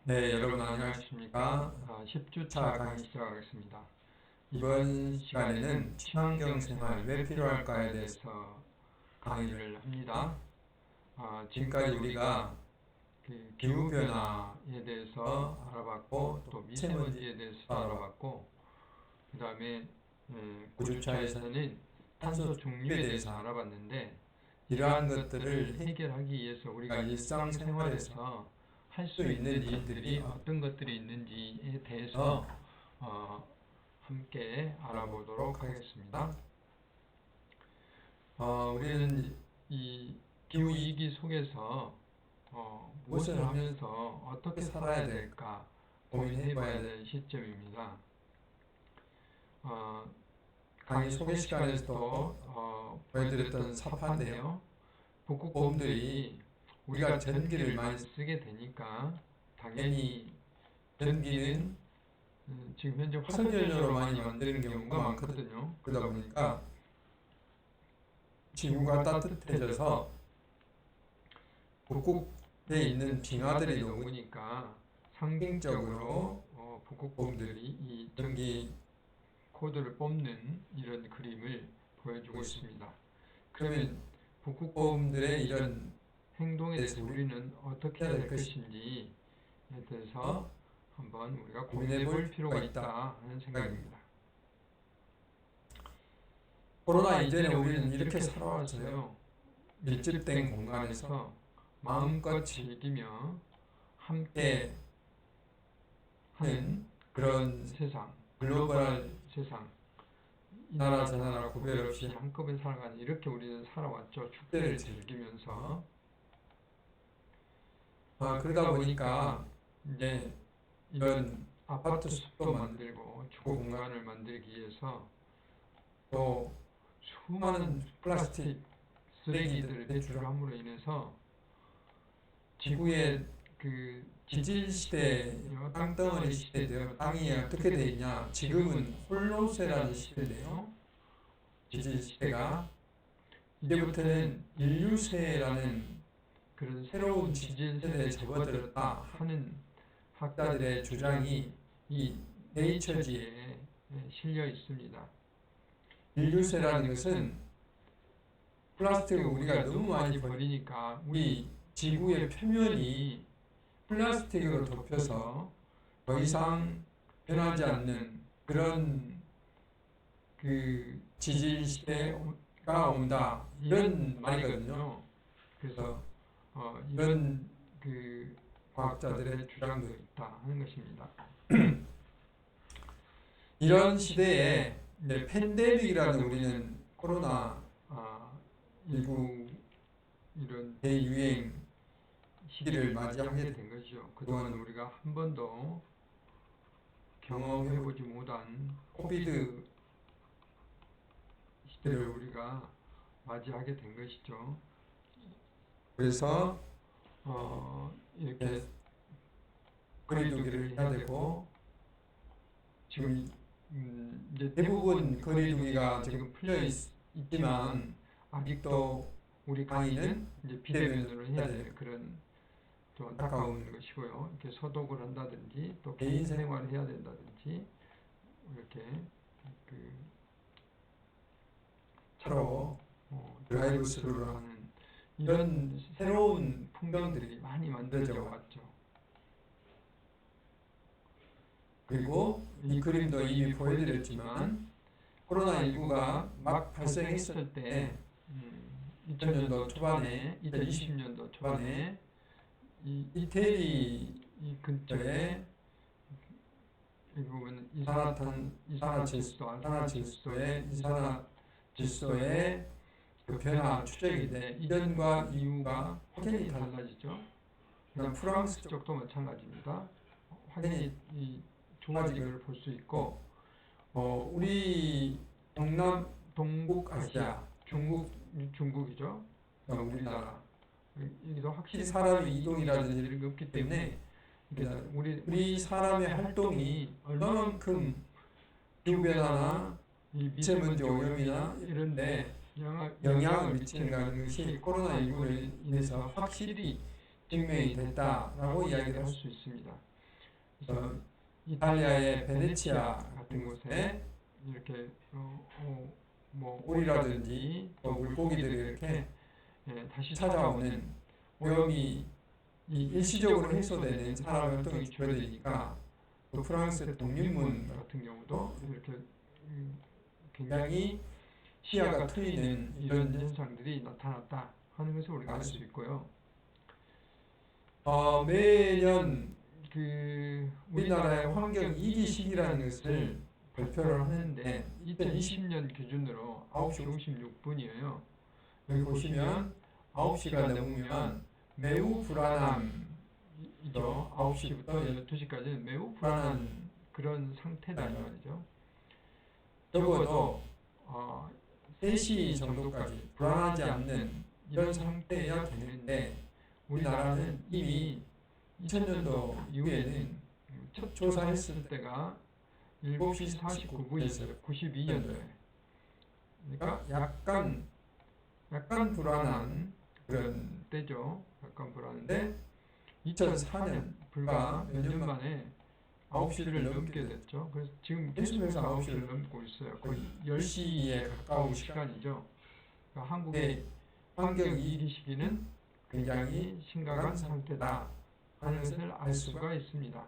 네, 여러분 안녕하십니까? 10주차 강의 시작하겠습니다. 이번 시간에는 친환경 생활 왜 필요할까에 대해서 강의를 합니다. 지금까지 우리가 그 기후변화에 대해서 알아봤고, 또 미세먼지에 대해서도 알아봤고, 그 다음에 9주차에서는 탄소 중립에 대해서 알아봤는데, 이러한 것들을 해결하기 위해서 우리가 일상생활에서 할 수 있는 일들이 어떤 것들이 있는지에 대해서 어, 함께 알아보도록 하겠습니다. 우리는 이 기후위기 속에서 무엇을 하면서 어떻게 살아야 될까 고민해 봐야 될 시점입니다. 강의 소개 시간에서도 보여드렸던 사파인데요. 북극곰들이 우리가 전기를 많이 쓰게 되니까 당연히 전기는 지금 현재 화석연료로 많이 만드는 경우가 많거든요. 그러다 보니까 지구가 따뜻해져서 북극에 있는 빙하들이 녹으니까 상징적으로 북극곰들이 이 전기 코드를 뽑는 이런 그림을 보여주고 있습니다. 그러면 북극곰들의 이런 행동에 대해서 우리는 어떻게 해야 될 것인지에 대해서 한번 우리가 고민해 볼 필요가 있다 하는 생각입니다. 코로나 이전에 우리는 이렇게 살아왔어요. 밀집된 공간에서 마음껏 즐기며 함께 하는 그런 세상, 글로벌 세상, 이 나라 저 나라 구별 없이 한꺼번에 살아가는 이렇게 우리는 살아왔죠. 축제를 즐기면서 그러다 보니까 이제 이런 아파트 숲도 만들고 주거 공간을 만들기 위해서 또 수많은 플라스틱 쓰레기들을 배출함으로 인해서 지구의 그 지질 시대, 땅덩어리 시대인데요. 땅이 어떻게 되어 있냐? 지금은 홀로세라는 시대인데요. 지질 시대가 이제부터는 인류세라는 그런 새로운 지질 세대에 접어들었다 하는 학자들의 주장이 이 네이처지에 실려 있습니다. 인류세라는 것은 플라스틱을 우리가 너무 많이 버리니까 우리 지구의 표면이 플라스틱으로 덮여서 더 이상 변하지 않는 그런 그 지질 시대가 온다 이런 말이거든요. 그래서 이런 그 과학자들의 주장도 있다 하는 것입니다. 이런 시대에 이제 팬데믹이라는 우리는 코로나 19 이런 대유행 시기를 맞이하게 된 것이죠. 그동안 우리가 한 번도 경험해보지 못한 코비드 시대를 우리가 맞이하게 된 것이죠. 그래서 이렇게 거리두기를 해야 되고 지금 이제 대부분 거리두기가 지금 풀려 있지만 아직도 우리 강의는 이제 비대면으로 해야 될 그런 좀 안타까운 것이고요. 이렇게 소독을 한다든지 또 개인 생활을 해야 된다든지 이렇게 그 차로 드라이브 스루를 하는 이런 새로운 풍경들이 많이 만들어져 왔죠. 그리고 이 그림도 이미 보여드렸지만 코로나19가 막 발생했을 때 2000년도 초반에 2020년도 초반에 이 이태리 이 근처에 이 부분 이산화질소의 그 변화 추적인데 이전과 이후가 확연히 달라지죠. 그다음 프랑스 쪽도 마찬가지입니다. 확연히 좋아진 걸 볼 수 있고 우리 동북아시아 중국이죠. 우리나라 여기도 확실히 사람의 이동이라든지 이런 게 없기 때문에 우리 사람의 활동이 얼마만큼 기후변화나 이 미세먼지 오염이나 이런데 영향을 미치는가 것이 코로나19로 인해서 확실히 증명이 됐다라고 이야기를 할 수 있습니다. 그래서 이탈리아의 베네치아 같은 곳에 이렇게 뭐 오리라든지 또 물고기들이 이렇게 다시 찾아오는 오염이 일시적으로 해소되는 산업 활동이 줄어드니까 또 프랑스의 독립문 같은 경우도 이렇게 굉장히 시야가 트이는 이런 현상들이 나타났다 하는 것을 우리가 알 수 있고요. 매년 그 우리나라의 환경 2기 시기라는 것을 발표를 하는데 2020년 기준으로 9시 56분이에요. 여기 보시면 9시가 넘으면 매우 불안함이죠. 9시부터 12시까지는 매우 불안한 그런 상태다 이 말이죠. 적어도 3시 정도까지 불안하지 않는 이런 상태여야 되는데 우리나라는 이미 2000년도 이후에는 첫 조사했을 때가 7시 49분이었어요. 92년도에. 그러니까 약간 불안한 그런 때죠. 약간 불안한데 2004년 불과 몇 년 만에 9시를 넘게 됐죠. 그래서 지금 계속해서 9시를 넘고 있어요. 거의 10시에 가까운 시간이죠. 그러니까 한국의 환경 2기 시기는 굉장히 심각한 상태다 하는 것을 알 수가 있습니다.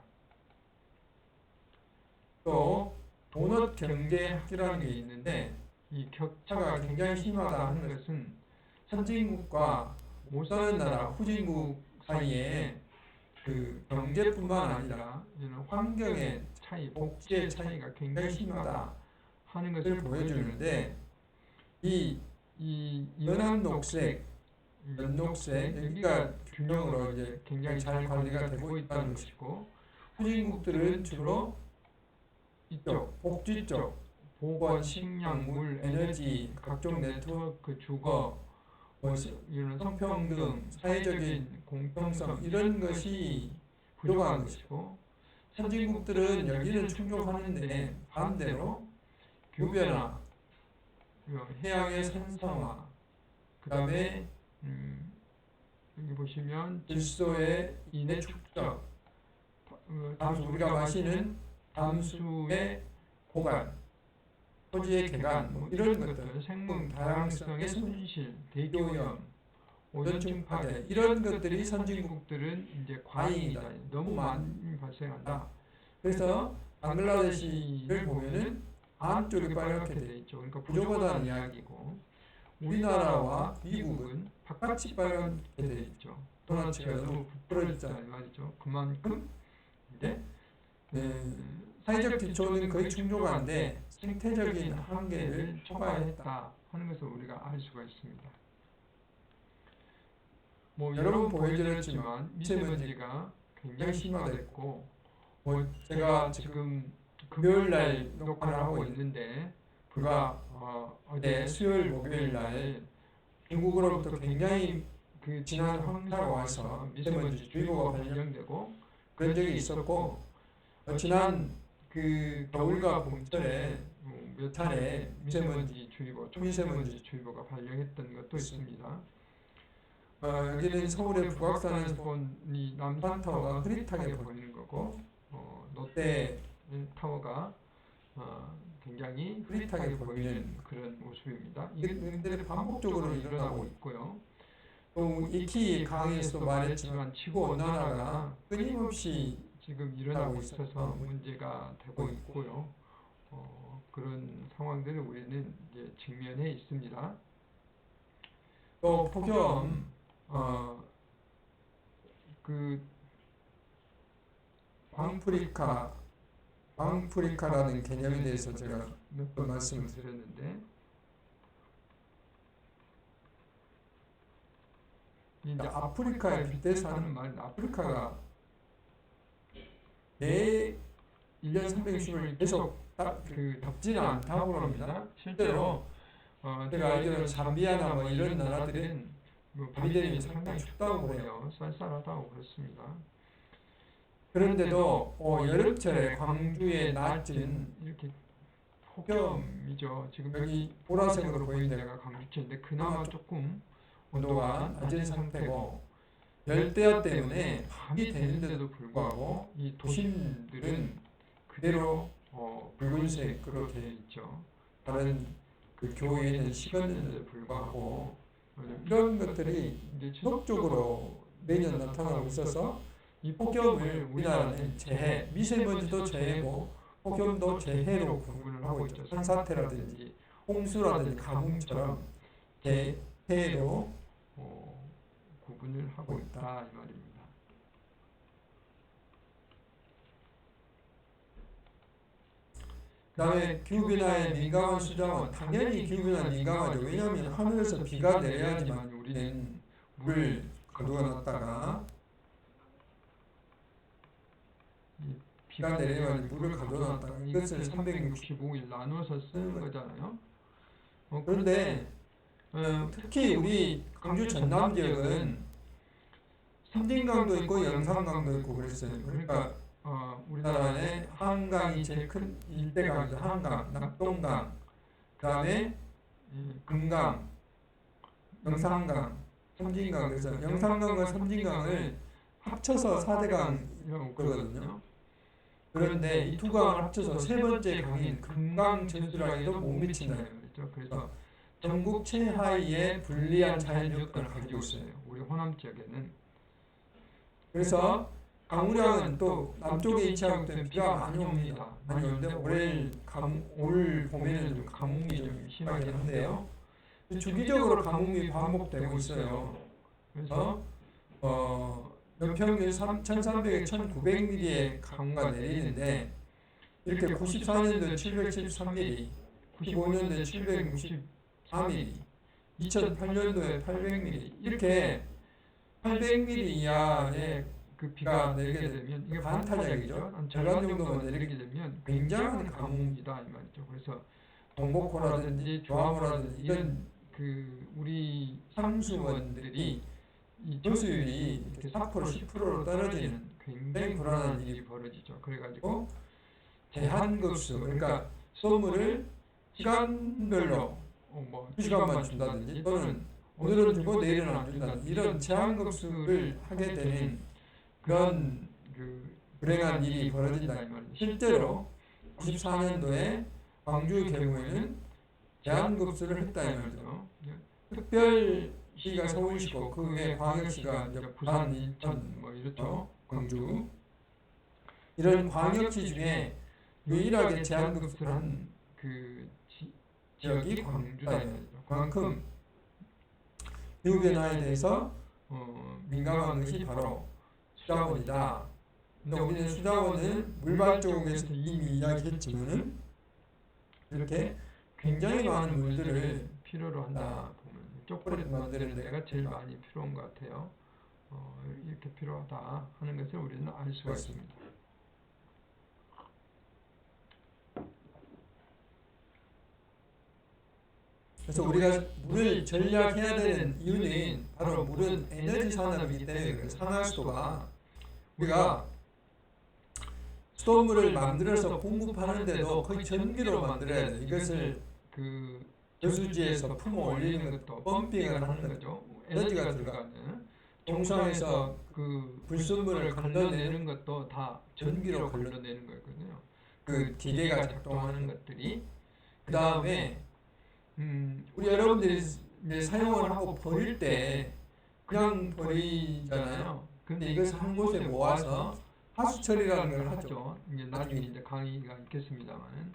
또 도넛 경제학이라는 게 있는데 이 격차가 굉장히 심하다 하는 것은 선진국과 못 사는 나라 후진국 사이에 그 경제뿐만 아니라 이런 환경의 차이, 복지의 차이가 굉장히 심하다 하는 것을 보여주는데 이 연한 녹색, 연녹색 여기가 균형으로 이제 굉장히 잘 관리가 되고 있다는 것이고 후진국들은 주로 이쪽 복지 쪽 보건, 식량, 물, 에너지, 각종 네트워크, 주거, 이런 성평등, 사회적인 공평성 이런 것이 부족한 것이고 선진국들은 여기는 충족하는데 반대로 교변화, 해양의 산성화, 그 다음에 여기 보시면 질소의 인해 축적, 우리가 마시는 담수의 고갈, 토지의 개간, 뭐 이런 것들, 생물 다양성의 손실, 대기오염, 오존층 파괴 이런 것들이 선진국들은 이제 과잉이다, 너무 많이 발생한다. 그래서 방글라데시를 보면은 안쪽이 빨갛게 돼 있죠. 그러니까 부족하다는 이야기고 우리나라와 미국은 바깥이 빨갛게 돼 있죠. 도너츠가 너무 부풀어졌다 이 말이죠. 그만큼 이제 사회적 기초는 거의 충족한데 생태적인 한계를 초과했다 하는 것을 우리가 알 수가 있습니다. 뭐 여러 번 보여드렸지만 미세먼지가 굉장히 심화됐고 제가 지금 금요일날 녹화를 하고 있는데 불과 어제 수요일 목요일날 중국으로부터 굉장히 그 진한 황사가 와서 미세먼지 주의보가 발령되고 그런 적이 있었고 지난 그 겨울과 봄철에 몇 차례 미세먼지 주의보, 초미세먼지 주의보가 발령했던 것도 있습니다. 여기는 서울의 북악산에서 본 이 남산타워가 흐릿하게 보이는 거고 롯데 타워가 굉장히 흐릿하게 보이는 그런 모습입니다. 이게 반복적으로 일어나고 있고요. 또 익히 강의에서도 말했지만 지구온난화가 끊임없이 지금 일어나고 있어서 문제가 되고 있고요. 그런 상황들을 우리는 이제 직면해 있습니다. 또 폭염, 그 광프리카라는 개념에 대해서 제가 몇 번 말씀을 드렸는데 이제 아프리카에 빗대서 하는 말은 아프리카가 매 1년 360일 계속 덥지는 않다고 합니다. 실제로 제가 알기로는 잠비아나 뭐 이런 나라들은 밤이 되면 상당히 춥다고 그래요. 쌀쌀하다고 그렇습니다. 그런데도 여름철에 광주의 낮은 이렇게 폭염이죠. 지금 여기 보라색으로 보이는 데가 광주철인데 그나마 조금 온도가 낮은 상태고 열대야 때문에 밤이 되는데도 불구하고 이 도심들은 그대로 붉은색으로 되어 있죠. 다른 그 교회는 식었는데도 불구하고 이런 것들이 이제 지속적으로 매년 나타나고 있어서 이 폭염을 우리나라는 재해, 미세먼지도 재해고 폭염도 재해로 구분을 하고 있죠. 산사태라든지 홍수라든지 가뭄처럼 재해로 구분을 하고 있다 이 말입니다. 그 다음에 기후변화에 민감한 수자원, 당연히 기후변화에 민감하죠. 왜냐하면 하늘에서 비가 내려야지만 우리는 물을 가둬놨다가 비가 내려야지 물을 가둬놨다가 이것을 365일 나눠서 쓰는 거잖아요. 그런데 특히 우리 광주 전남 지역은 섬진강도 있고 영산강도 있고 그랬어요. 그러니까 우리나라의 한강이 제일 큰 일대가 있죠. 한강, 낙동강, 그 다음에 금강, 영산강, 섬진강. 그래서 영산강과 섬진강을 합쳐서 4대강이라고 그러거든요. 그런데 이 두 강을 합쳐서 세 번째 강인 금강 전수량에도 못 미친다는 거죠. 그래서 전국 최하위의 불리한 자연 조건을 가지고 있어요. 우리 호남 지역에는. 그래서 강우량은 또 남쪽에 위치하기 때문에 비가 많이 옵니다. 많이 오는데 올 봄에는 좀 가뭄이 좀 심하긴 한데요. 주기적으로 가뭄이 반복되고 있어요. 그래서 연평균 1300에 1900mm의 강우가 내리는데 이렇게 94년도에 773mm, 95년도에 764mm, 2008년도에 800mm 이렇게 800mm 이하의 그 비가 내리게 되면 이게 반타작이죠. 한 절반 정도만 내리게 되면 굉장한 가뭄이다 이 말이죠. 그래서 동복호라든지 조화호라든지 이런 그 우리 상수원들이 이 저수율이 이렇게 4% 10%로 떨어지는 굉장히 불안한 일이 벌어지죠. 그래가지고 제한급수 그러니까 수돗물을 시간별로 뭐 2시간만 준다든지 또는 오늘은 주고 내일은 안 준다든지 이런 제한급수를 하게 되는 그런 그 불행한 일이 벌어진다 이 말이죠. 실제로 94년도에 광주의 경우에는 제한급수를 했다 이 말이죠. 특별시가 서울시고 그 외에 광역시가 이제 부산, 인천 뭐 이렇죠. 광주 이런 광역시 중에 유일하게 제한급수를 한 그 지역이 광주다 이 말이죠. 그만큼 기후변화에 대해서 민감한 것이 바로 수자원이다. 근데 우리는 수자원은 물발족에서 이미 이야기했지만은 이렇게 굉장히 많은 물들을 필요로 한다. 보면 초콜릿 만드는 데가 제일 많이 필요한 것 같아요. 이렇게 필요하다 하는 것을 우리는 알 수가 있습니다. 그래서 우리가 물을 절약해야 되는 이유는 바로 물은 에너지 산업이기 때문에 산화수도가 우리가 수돗물을 만들어서 공급하는데도 거의 전기로 만들어야 돼. 이것을 그 저수지에서 품어 올리는 것도 펌핑을 하는 거죠. 에너지가 들어가는 동상에서 그 불순물을 걸러내는 것도 다 전기로 걸러내는 거거든요. 그 기계가 작동하는 것들이 그 다음에 우리 여러분들이 이제 사용을 하고 버릴 때 그냥 버리잖아요. 근데 이것을 한 곳에 모아서 하수처리라는 걸 하죠. 이제 나중에 이제 강의가 있겠습니다만은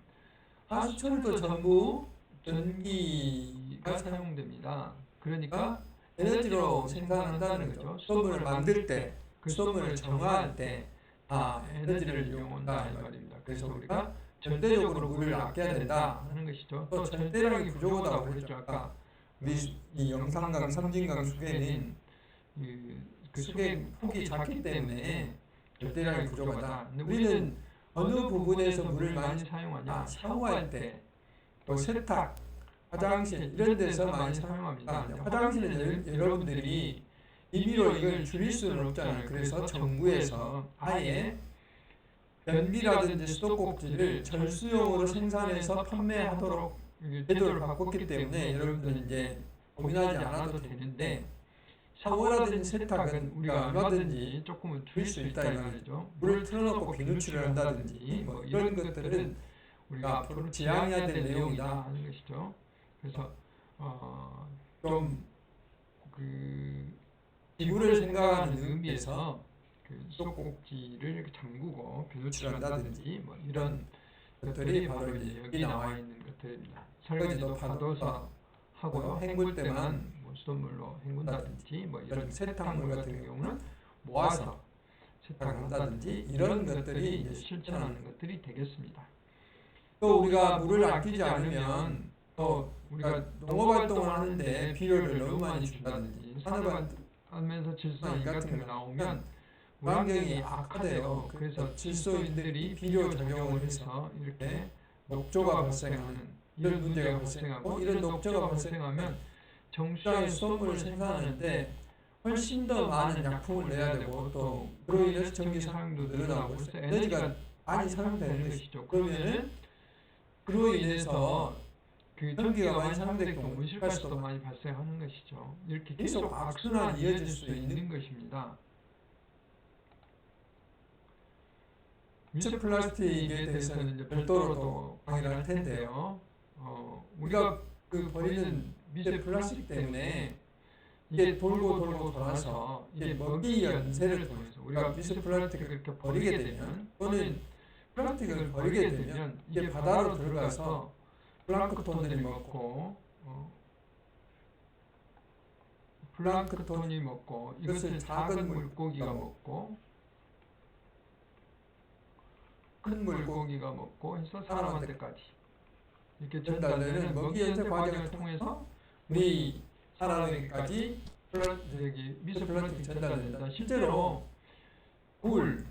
하수처리도 전부 전기가 사용됩니다. 그러니까 에너지로 생산한다는 거죠. 수돗물을 만들 때, 그 수돗물을 정화할 때 에너지를 이용한다 이 말입니다. 그래서 우리가 절대적으로 물을 아껴야 된다 하는 것이죠. 또 절대량이 부족하다고 그랬죠. 아까 우리 이 영산강, 섬진강 수계는 그 수계 폭이 작기 때문에 절대량이 부족하다. 근데 우리는 어느 부분에서 물을 많이 사용하냐? 샤워할 때, 또 세탁, 화장실 이런 데서 많이 사용합니다. 화장실은 여러분들이 임의로 이걸 줄일 수는 없잖아요. 그래서 정부에서 아예 변비라든지 수도꼭지를 절수용으로 생산해서 판매하도록 제도를 바꿨기 때문에 여러분들 이제 고민하지 않아도 되는데 샤워라든지 세탁은 우리가 얼마든지 조금은 줄일 수 있다 이 말이죠. 물을 틀어놓고 비누칠을 한다든지 뭐 이런 것들은 우리가 앞으로 지양해야 될 내용이다 하는 것이죠. 그래서 좀 지구를 생각하는 의미에서 그 수도꼭지를 이렇게 잠그고 비누칠을 한다든지 뭐 이런 것들이 바로 이제 여기 나와 있는 것들입니다. 설거지도 파도서 하고요. 헹굴 때만 뭐 수돗물로 헹군다든지 뭐 이런 세탁물 같은 경우는 모아서 세탁을 한다든지 이런 것들이 이제 실천하는 것들이 되겠습니다. 또 우리가 물을 아끼지 않으면 또 우리가 농업활동을 하는데 비료를 너무 많이 준다든지 산업하면서 질소나 같은 게 나오면 환경이 악화돼요. 그래서 질소인들이 비료 작용을 해서 이렇게 녹조가 발생하는 이런 문제가 발생하고 이런 녹조가 발생하면 정수장에 수돗물을 생산하는데 훨씬 더 많은 약품을 내야 되고 또 그로 인해서 전기 사용도 늘어나고 그래서 에너지가 많이 사용되는 것이죠. 그러면은 그로 인해서 그 전기가 많이 사용되고 온실가스도 많이 발생하는 것이죠. 이렇게 계속 악순환이 이어질 수 있는 것입니다. 미세 플라스틱에 대해서는 이제 별도로 또 강의를 할 텐데요. 우리가 그 버리는 미세 플라스틱 때문에 이게 돌고 돌아서 이게 먹이 연쇄를 통해서 우리가 미세 플라스틱을 이렇게 버리게 되면 또는 플라스틱을 버리게 되면 이게 바다로 들어가서 플랑크톤들이 먹고 플랑크톤이 먹고 이것을 작은 물고기가 먹고 큰 물고기가 먹고 해서 사람한테까지 이렇게 전달되는 먹이 연쇄 과정을 통해서 우리 사람에게까지 미세 플라스틱이 전달된다. 실제로 굴,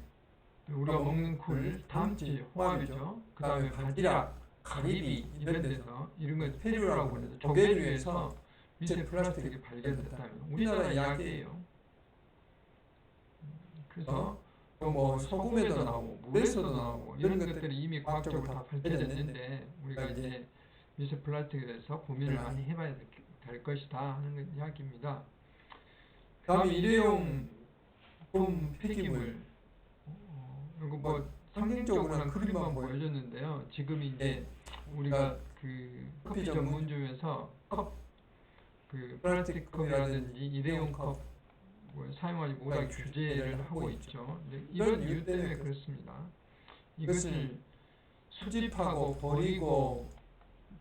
우리가 먹는 굴, 다음지 홍합이죠. 그 다음에 바지락, 가리비 이런 데서 이런 건 폐류라고 하는데 조개류에서 미세 플라스틱이 발견됐다면 우리나라 이야기예요. 그래서 뭐 소금에도 나오고 물에서도 나오고 이런 것들이 이미 과학적으로 다 밝혀졌는데 우리가 이제 미세 플라스틱에 대해서 고민을 많이 해봐야 될 것이다 하는 이야기입니다. 다음에 일회용 폐기물 그리고 뭐 상징적으로는 그림만 보여줬는데요. 지금 이제 우리가 그 커피 전문점에서 그 플라스틱 컵이라든지 일회용 컵 사용하지 못하게 규제를 하고 있죠. 이런 이유 때문에 그렇습니다. 이것을 수집하고 버리고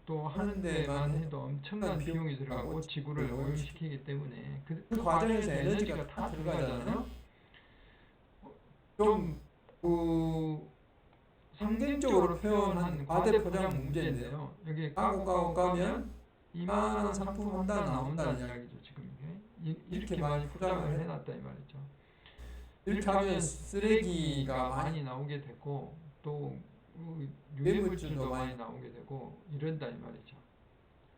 또 하는 데만 해도 엄청난 비용이 들어가고 지구를 오염시키기 때문에 그 과정에서 에너지가 다 들어가잖아요. 좀 상징적으로 표현한 과대 포장 문제인데요. 여기 까고 까면 이만한 상품 한 단 나온다는 이야기죠. 지금 이렇게 많이 포장을 해놨다 이 말이죠. 이렇게 하면 쓰레기가 많이 나오게 되고 또 유해물질도 많이 나오게 되고 이런다 이 말이죠.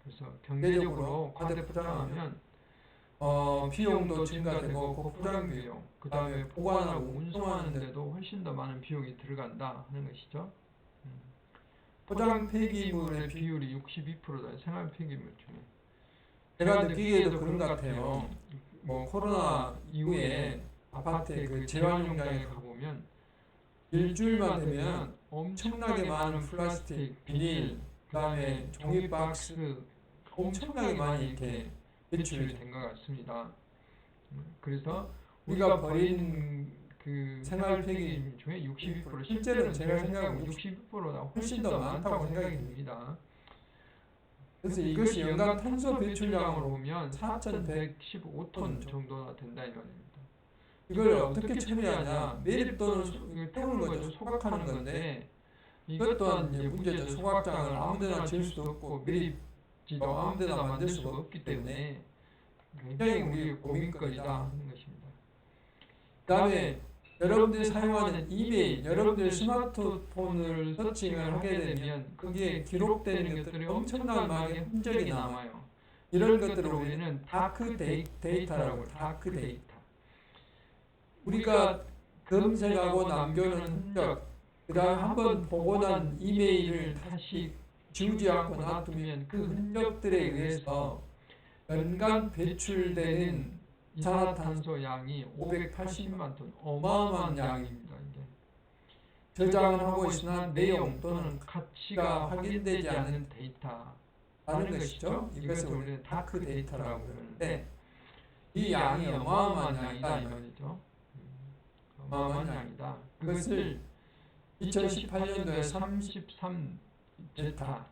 그래서 경제적으로 과대 포장하면 비용도 증가되고 그 포장 비용, 그 다음에 보관하고 운송하는 데도 훨씬 더 많은 비용이 들어간다 하는 것이죠. 포장 폐기물의 비율이 62%다. 생활 폐기물 중에. 제가 느끼기에도 그런 것 같아요. 뭐 코로나 이후에 아파트에 그 재활용장에 가보면 일주일만 되면 엄청나게 많은 플라스틱, 비닐, 그 다음에 종이 박스 엄청나게 많이 이렇게 배출이 된 것 같습니다. 그래서 우리가 버린 그 생활 폐기물 중에 62% 실제로는 제가 생각하고 62%보다 훨씬 더 많다고 생각이 듭니다. 그래서 이것이 연간 탄소 배출량으로 보면 4,115톤 정도나 된다 이 말입니다. 이걸 어떻게 처리하냐? 매립 또는 태우는 거죠. 소각하는 건데 이것 또한 이제 문제죠. 소각장을 아무데나 지을 수도 없고 매립지도 아무데나 만들 수가 없기 때문에 굉장히 우리 고민거리다 하는 것입니다. 그 다음에 여러분들이 사용하는 이메일, 여러분들 스마트폰을 서칭을 하게 되면 거기에 기록되는 것들이 엄청나게 흔적이 남아요. 이런 것들을 우리는 다크 데이터라고 다크 데이터. 우리가 검색하고 남겨놓은 흔적, 그 다음에 한번 보고 난 이메일을 다시 지우지 않고 놔두면 그 흔적들에 의해서 연간 배출되는 이산화탄소 양이 580만 톤, 어마어마한 양입니다. 이게 저장을 하고 있으나 내용 또는 가치가 확인되지 않는 데이터라는 것이죠. 이것을 우리는 다크 데이터라고 그러는데 이 양이 어마어마한 양이다 이 말이죠. 어마어마한 양이다. 그것을 2018년도에 33 제타,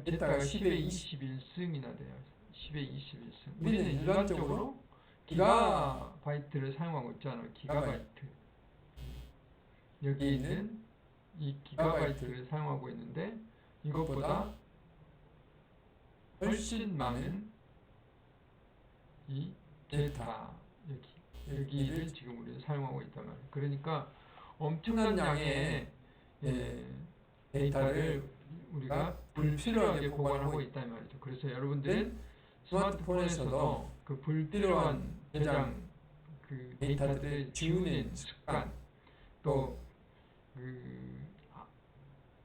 제타가 10의 21승이나 돼요. 10의 21승. 우리는 일반적으로 기가바이트를 사용하고 있잖아요. 기가바이트. 여기 있는 이 기가바이트를 사용하고 있는데 이것보다 훨씬 많은 이 데이터 여기를 지금 우리는 사용하고 있단 말이에요. 그러니까 엄청난 양의 데이터를 우리가 불필요하게 보관하고 있단 말이죠. 그래서 여러분들은 스마트폰에서도 그 불필요한 저장 그 데이터들을 지우는 습관, 또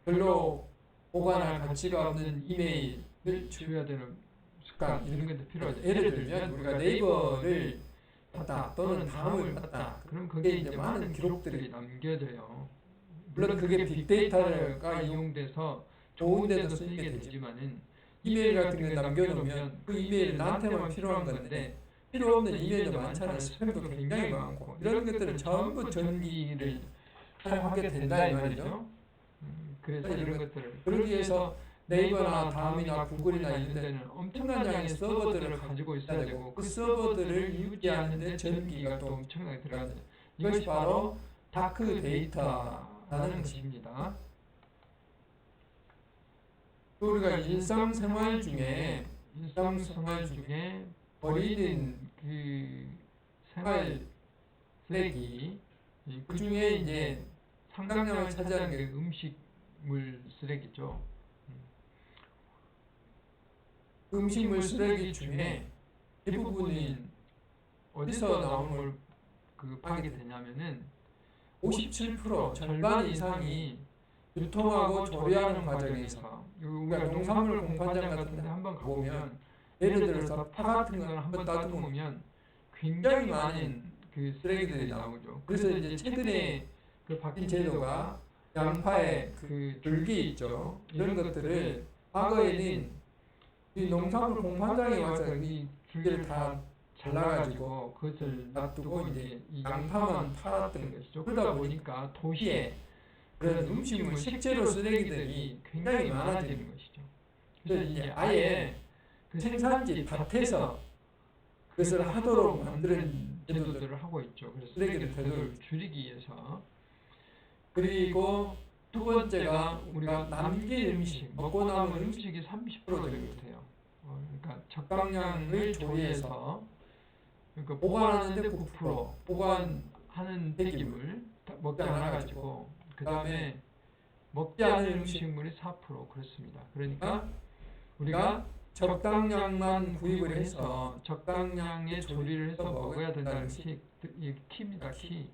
별로 보관할 가치가 없는 이메일을 지워야 되는 습관, 이런 것도 필요하죠. 예를 들면 우리가 네이버를 봤다 또는 다음을 봤다. 그럼 거기에 이제 많은 기록들이 남겨져요. 물론 그게 빅데이터가 이용돼서 좋은 데도 쓰이게 되지만은 이메일 같은 게 남겨놓으면 그 이메일 나한테만 필요한 건데 필요 없는 이메일도 많잖아요. 스팸도 굉장히 많고 이런 것들을 전부 전기를 사용하게 된다 이 말이죠. 그래서 이런 것들을 그러기 위해서 네이버나 다음이나 구글이나 이런 데는 엄청난 양의 서버들을 가지고 있어야 되고 그 서버들을 유지하는 데 전기가 또 엄청나게 들어가죠. 이것이 바로 다크 데이터라는 것입니다. 우리가 일상생활 중에 버리는 그 생활 쓰레기 그 중에 이제 상당량을 차지하는 게 음식물 쓰레기죠. 음식물 쓰레기 중에 대부분은 어디서 나오는 걸 파게 되냐면은 57% 절반 이상이 유통하고 조리하는 과정에서 우리가 농산물 공판장 같은 데 한번 가보면 예를 들어서 파 같은 걸 한번 따듬으면 굉장히 많은 그 쓰레기들이 나오죠. 그래서 이제 최근에 그 바뀐 제도가 양파의 그 줄기 있죠. 이런 것들을 과거에는 이 농산물 공판장에 와서 이 줄기를 다 잘라가지고 그것을 놔두고 이제 이 양파만 팔았던 것이죠. 그러다 보니까 도시에 그런 음식물 식재료 쓰레기들이 굉장히 많아지는 것이죠. 그래서 이제 아예 그 생산지 밭에서 그것을 하도록 만드는 제도들을 하고 있죠. 그래서 쓰레기를 되도록 줄이기 위해서. 그리고 두 번째가 우리가 남긴 음식, 먹고 남은 음식이 30% 정도 돼요. 그러니까 적당량을 조리해서 그러니까 보관하는데 9%, 보관하는 폐기물 먹지 않아가지고 그 다음에 먹지 않은 음식물이 4% 그렇습니다. 그러니까 우리가 적당량만 구입을 해서 적당량의 조리를 해서 먹어야 된다는 것이 키입니다. 키.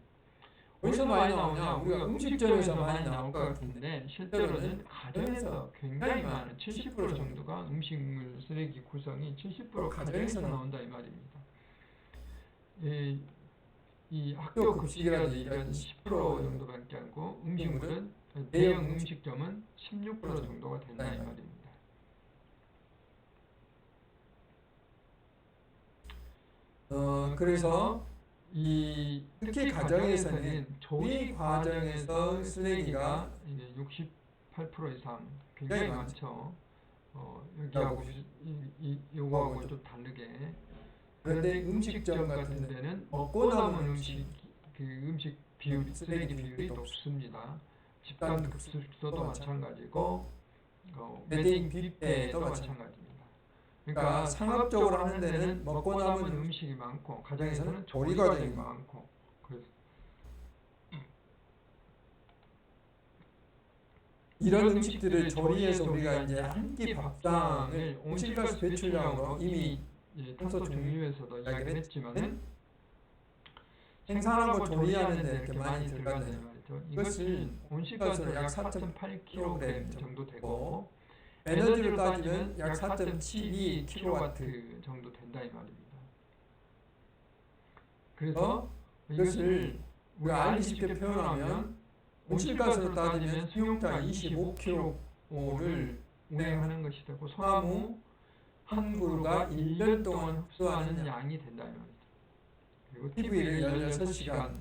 어디서 많이 나오냐? 우리가 음식점에서 많이 나올 것 같은데 실제로는 가정에서 굉장히 많은 70% 정도가 음식물 쓰레기 구성이 70% 가정에서 나온다 이 말입니다. 이 학교 급식이라든지 이런 10% 정도밖에 안 되고 음식물은 대형 음식점은 16% 정도가 된다 이 말입니다. 그래서 특히 가정에서는 조리 과정에서 쓰레기가 이제 68% 이상 굉장히 많죠. 여기하고 요거하고 좀 다르게. 그런데 음식점 같은 데는 먹고 남은 음식 비율, 쓰레기 비율이 높습니다. 집단 급식소도 마찬가지고, 매대인 뷔페도 마찬가지입니다. 그러니까 상업적으로 하는 데는 먹고 남은 음식이 많고 가정에서는 조리 과정이 많고 그래서 이런 음식들을 조리해서 우리가 이제 한 끼 밥상을 온실가스 배출량으로 이미 탄소 중립에서도 이야기를 했지만은 생산하고 조리하는 데 이렇게 많이 들어간다는 말이죠. 이것을 온실가스로 약 4.8kg 정도 되고 에너지로 따지면 약 4.72kW 정도 된다 이 말입니다. 그래서 이것을 우리가 알기 쉽게 표현하면 온실가스로 따지면 수용자 25kg를 운행하는 것이 되고 소나무 한 그루가 1년 동안 흡수하는 양이 된다 이 말이죠. 그리고 TV를 16시간,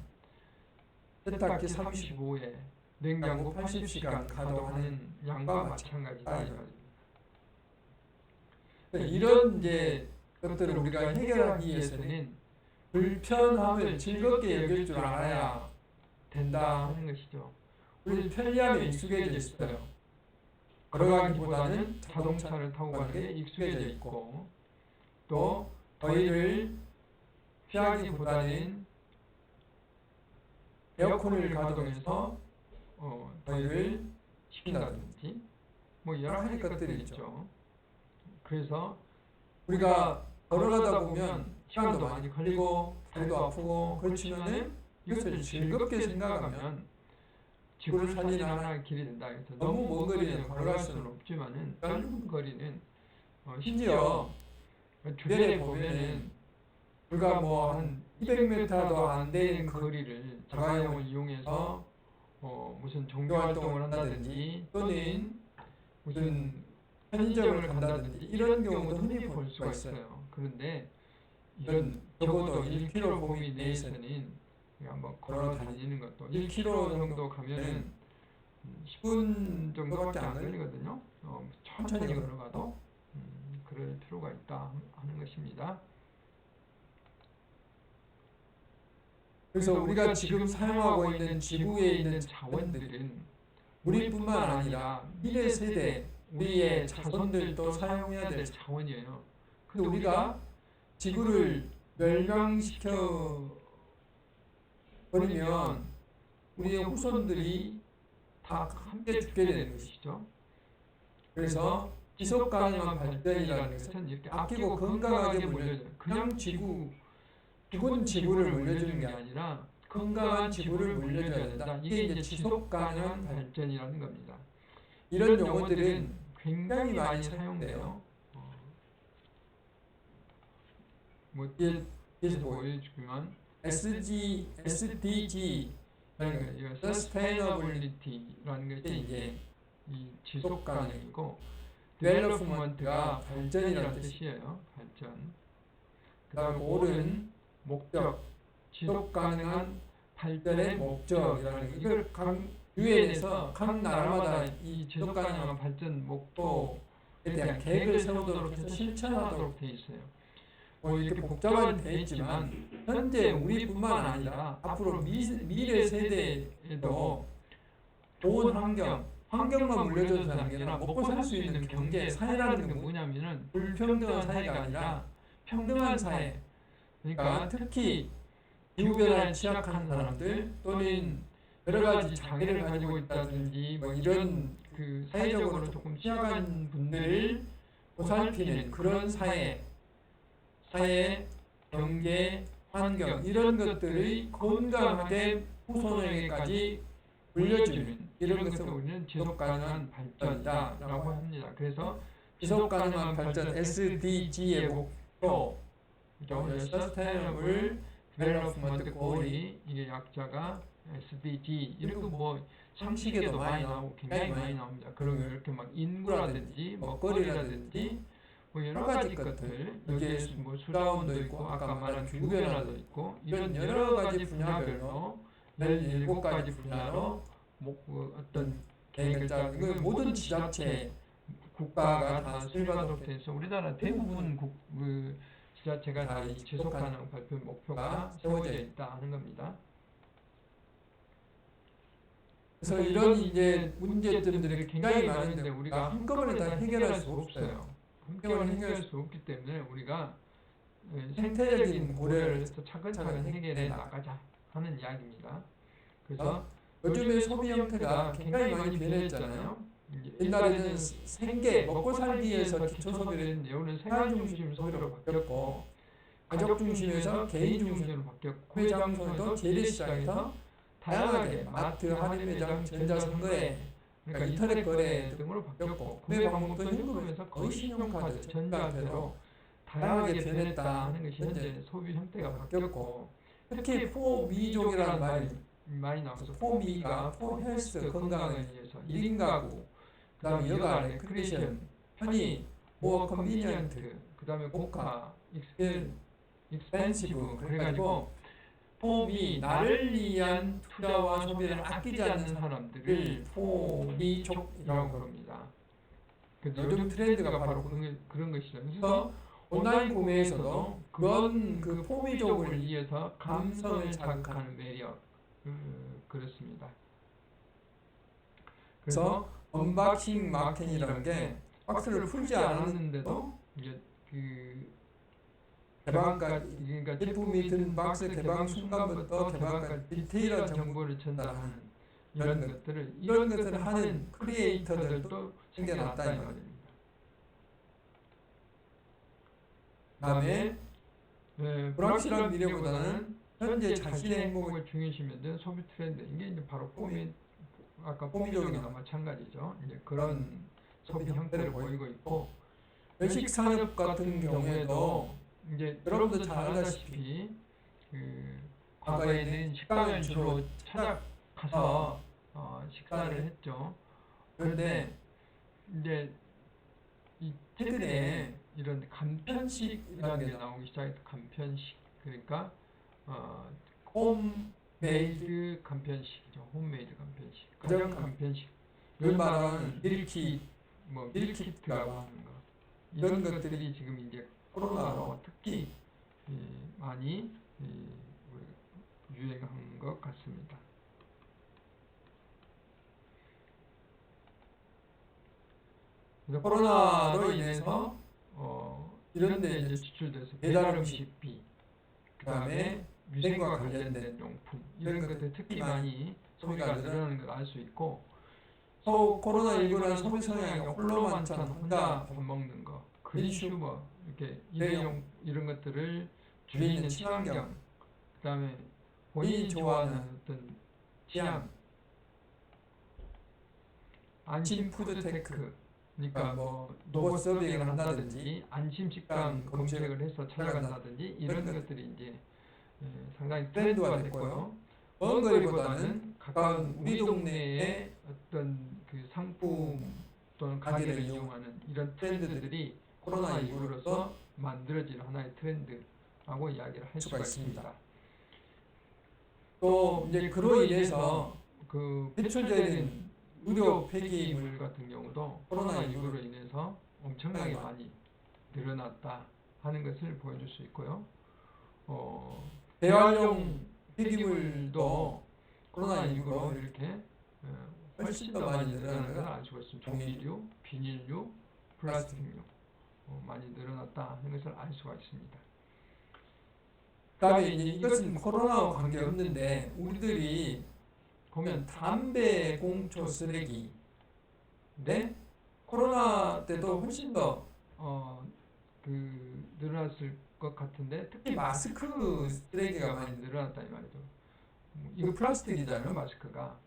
세탁기 35회, 냉장고 80시간 가동하는 양과 마찬가지다 이 말입니다. 이런 이제 것들을 우리가 해결하기 위해서는 불편함을 즐겁게 여길 줄 알아야 된다 하는 것이죠. 우리 편리함에 익숙해져 있어요. 걸어가기보다는 자동차를 타고 가는 게 익숙해져 있고 또 더위를 피하기보다는 에어컨을 가동해서 더위를 식힌다든지 뭐 여러 가지 것들이 있죠. 그래서 우리가 걸어가다 보면 시간도 많이 걸리고 다리도 아프고 그렇지만은 이것을 즐겁게 생각하면 지구를 살리는 하나의 길이 된다. 그래서 너무 먼 거리는 걸어갈 수는 없지만은 짧은 거리는 심지어 주변에 보면은 우리가 뭐 한 200m도 안 되는 거리를 자가용을 이용해서 무슨 종교 활동을 한다든지 또는 무슨 편의점을 간다든지 이런 경우도 흔히 볼 볼 수가 수가 있어요. 있어요. 그런데 이런 적어도 1km 범위 내에서는 한번 걸어 다니는 것도 1km 정도 가면은 10분 정도밖에 안 걸리거든요. 천천히 걸어가도 그럴 필요가 있다 하는 것입니다. 그래서 우리가 지금 사용하고 있는 지구에 있는 자원들은 우리뿐만 아니라 미래 세대, 우리의 자손들도 사용해야 될 자원이에요. 근데 우리가 지구를 멸망시켜 버리면 우리의 후손들이 다 함께 죽게 되는 것이죠. 그래서 지속 가능한 발전이라는 것은 이렇게 아끼고 건강하게 물려줘요. 그냥 죽은 지구를 물려주는 게 아니라 건강한 지구를 물려줘야 된다. 이게 이제 지속 가능한 발전이라는 겁니다. 이런 용어들은 굉장히 많이 사용돼요. 뒤에서 보여주면 SDG 그러니까 Sustainability라는 것이 이제 이 지속 가능이고 Development가 발전이라는 뜻이에요. 발전. 그다음에 옳은 목적, 지속 가능한 발전의 목적이라는 이걸 유엔에서 각 나라마다 이 지속 가능한 발전 목표에 대한 계획을 세우도록 해서 실천하도록 돼 있어요. 이렇게 복잡하게 돼 있지만 현재 우리뿐만 아니라 앞으로 미래 세대에도 좋은 환경만 물려줘서 하는 게 아니라 먹고 살 수 있는 경제, 사회라는 게 뭐냐면은 불평등한 사회가 아니라 평등한 사회. 그러니까 특히 기후변화에 취약한 사람들 또는 여러 가지 장애를 가지고 있다든지 뭐 이런 그 사회적으로 조금 취약한 분들을 보살피는 그런 사회, 경제, 환경 이런 것들의 건강하게 후손에게까지 물려주는 이런 것을 우리는 지속 가능한 발전이다라고 합니다. 그래서 지속 가능한 발전 SDG의 목표, Sustainable Development Goal이 이게 약자가 SDG 이런 거 뭐 상식에도 많이 나오고 굉장히 많이 나옵니다. 그리고 이렇게 막 인구라든지 먹거리라든지 뭐 여러 가지 것들 여기에 뭐 수자원도 있고 아까 말한 기후변화도 있고 이런 여러 가지 분야별로 17가지 분야로 뭐 어떤 계획을 짜고 이거 모든 지자체 국가가 다 수립하도록 돼서 우리나라 대부분 그 지자체가 다 이 지속 가능 발표 목표가 세워져 있다 하는 겁니다. 그래서 이런 이제 문제점들이 굉장히 많은데 우리가 한꺼번에 다 해결할 수 없어요. 한꺼번에 해결할 수 없기 때문에 우리가 생태적인 고려를 해서 차근차근 해결해 나가자 하는 이야기입니다. 그래서 요즘의 소비 형태가 굉장히 많이 변했잖아요. 옛날에는 생계, 먹고 살기 위해서 기초 소비를 내오는 생활 중심 소비로 바뀌었고 가족 중심에서 개인 중심으로 바뀌었고 회장소에도 재래시장에서 다양하게 마트, 할인매장, 전자상거래, 그러니까 인터넷 거래 등으로 바뀌었고 구매 방법도 현금에서 거의 신용카드, 전자화폐로 다양하게 변했다 하는 것이 현재 소비 형태가 바뀌었고 특히 포미족이라는 말이 많이 나와서 포미가 포헬스 건강을 위해서 1인 가구, 그 다음에 여가 레크레이션, 편의, 모어 컨비니언트, 그 다음에 고가, 익스펜시브 그래가지고 폼이 나를 위한 투자와 소비를 아끼지 않는 사람들을 포미족이라고 부릅니다. 요즘 트렌드가 바로 그런 것이죠. 그래서 온라인 구매에서도 그 포미족을 위해서 감성을 자극하는 매력 그렇습니다. 그래서 언박싱 마케팅이라는 게 박스를 풀지 않았는데도 이제 그 개방까지, 그러니까 제품이 든 박스 개방 순간부터 개방까지 디테일한 정보를 전달하는 이런 것들을 하는 크리에이터들도 생겨났다 이 말입니다. 그다음에 불확실한 미래보다는 현재 자신의 행복을 중요시하는 소비 트렌드, 이게 이제 바로 아까 포미족이나 마찬가지죠. 이제 그런 소비 형태를 보이고 있고, 외식 산업 같은 경우에도 이제 여러분도 잘 알다시피 과거에는 식당을 주로 찾아가서 식사를 했죠. 그런데 이제 이 최근에 이런 간편식이라는 게 나오기 시작해서 간편식, 그러니까 홈메이드 간편식이죠. 홈메이드 간편식, 가정 간편식, 이걸 말하는 밀키트라고 하는 거, 이런 것들이 지금 이제 코로나로 특히 많이 유행한 것 같습니다. 그래서 코로나로 인해서 이런 데 이제 지출돼서 배달 음식비, 그 다음에 위생과 관련된 용품, 이런 것들 특히 많이 소비가 늘어나는 걸 알 수 있고, 또 코로나19라는 소비 성향이 홀로 만찬, 혼자 밥 먹는 거, 그린슈머, 이렇게 이런 것들을 줄이는 친환경, 그 다음에 본인이 좋아하는 어떤 취향, 안심 푸드테크, 그러니까 뭐 로봇 서빙을 한다든지 안심 식당 검색을 해서 찾아간다든지 이런 것들이 이제 상당히 트렌드가 됐고요. 먼 거리보다는 가까운 우리 동네의 어떤 그 상품 또는 가게를 이용하는 이런 트렌드들이 코로나19로서 만들어진 하나의 트렌드라고 이야기를 할 수가 있습니다. 또 이제 그로 인해서 그 배출되는 의료 폐기물 같은 경우도 코로나19로 인해서 엄청나게 많이 늘어났다 하는 것을 보여줄 수 있고요. 대활용 폐기물도 코로나19로 이렇게 훨씬 더 많이 늘어나는 걸 알 수가 있습니다. 종이류, 비닐류, 플라스틱류 많이 늘어났다 하는 것을 알 수가 있습니다. 그다음에 이것은 코로나와 관계없는데 우리들이 보면 담배 공초 쓰레기, 근데 코로나 때도 훨씬 더 늘어났을 것 같은데, 특히 마스크 쓰레기가 많이 늘어났다 이 말이죠. 이거 플라스틱이잖아요, 마스크가.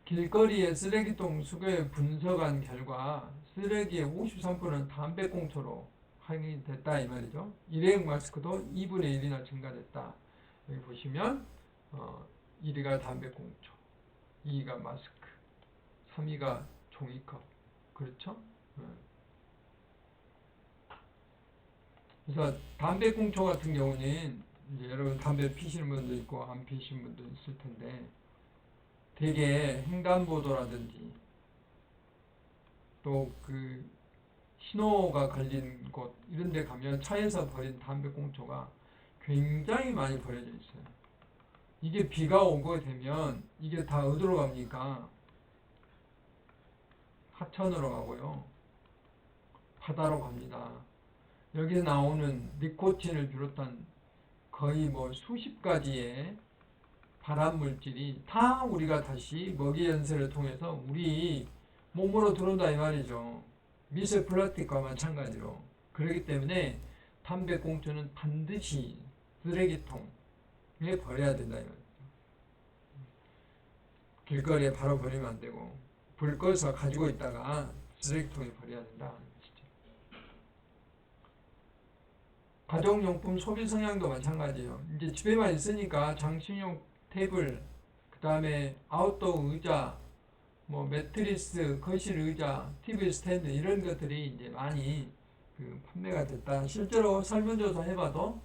길거리에 쓰레기통 수거에 분석한 결과 쓰레기의 53%는 담배 공초로 확인됐다 이 말이죠. 일회용 마스크도 2분의 1이나 증가됐다. 여기 보시면 1위가 담배꽁초, 2위가 마스크, 3위가 종이컵. 그렇죠? 그래서 담배꽁초 같은 경우는 이제 여러분 담배 피시는 분도 있고 안 피시는 분도 있을 텐데, 되게 횡단보도라든지 또 그 신호가 걸린 곳 이런 데 가면 차에서 버린 담배꽁초가 굉장히 많이 버려져 있어요. 이게 비가 오게 되면 이게 다 어디로 갑니까? 하천으로 가고요. 바다로 갑니다. 여기서 나오는 니코틴을 비롯한 거의 뭐 수십 가지의 발암 물질이 다 우리가 다시 먹이 연쇄를 통해서 우리 몸으로 들어온다 이 말이죠. 미세 플라스틱과 마찬가지로. 그렇기 때문에 담배꽁초는 반드시 쓰레기통에 버려야 된다 이 말이죠. 길거리에 바로 버리면 안 되고 불 꺼서 가지고 있다가 쓰레기통에 버려야 된다. 가정용품 소비 성향도 마찬가지예요. 이제 집에만 있으니까 장식용 테이블, 그 다음에 아웃도어 의자, 뭐 매트리스, 거실 의자, TV 스탠드 이런 것들이 이제 많이 그 판매가 됐다. 실제로 설문조사 해봐도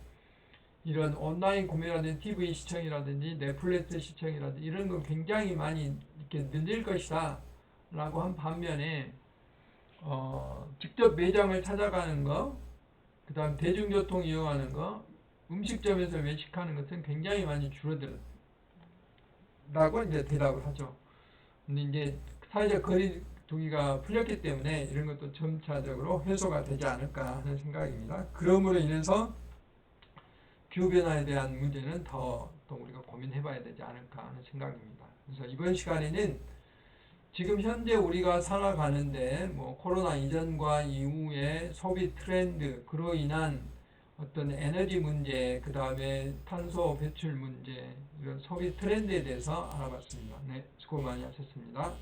이런 온라인 구매라든지 TV 시청이라든지 넷플릭스 시청이라든지 이런 거 굉장히 많이 이렇게 늘릴 것이다 라고 한 반면에 직접 매장을 찾아가는 거, 그 다음 대중교통 이용하는 거, 음식점에서 외식하는 것은 굉장히 많이 줄어들었다고 이제 대답을 하죠. 근데 이제 사회적 거리 두기가 풀렸기 때문에 이런 것도 점차적으로 해소가 되지 않을까 하는 생각입니다. 그러므로 인해서 기후변화에 대한 문제는 더 우리가 고민해봐야 되지 않을까 하는 생각입니다. 그래서 이번 시간에는 지금 현재 우리가 살아가는데 뭐 코로나 이전과 이후의 소비 트렌드, 그로 인한 어떤 에너지 문제, 그 다음에 탄소 배출 문제, 이런 소비 트렌드에 대해서 알아봤습니다. 네, 수고 많이 하셨습니다.